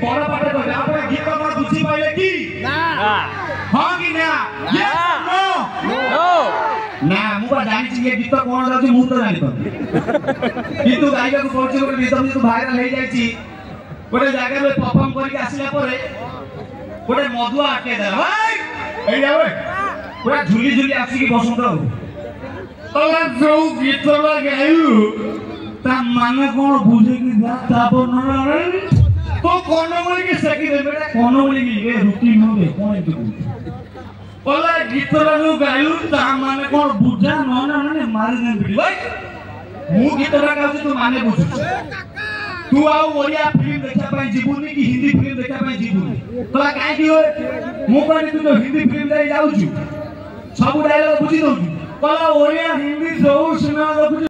बड़ा पाटे कर आपन गीत का बुझी पाइले की ना हां कि ना यस नो नो ना मु बा जानि छी गीत कोन जाउची मु तो जानि किंतु गाइबा को पहुंची गोटे गीत तो भाइराल हो जाई छी गोटे जगह में परफॉर्म करके आसिला परे गोटे मधुआ आके दे भाई ए जावे पूरा झुली झुली आसी की बसंत हो तोला जो गीत गायु ता माने कोन बुझे की ता बन तो कोनमली के सकी दे बेटा कोनमली की ए रुटी न दे कोन तू ओला गीत नु गायु ता माने कोन बुझा न न मारी दे बिडी भाई मु गीत गाउछी तू माने बुझ तू आउ ओरिया फिल्म देखा पाई जीवनी की हिंदी फिल्म देखा पाई जीवनी तोला काहे की हो मु कहनी तू तो हिंदी फिल्म दे जाउछु सब डायलॉग बुझी दउछु ओला ओरिया हिंदी जो सुना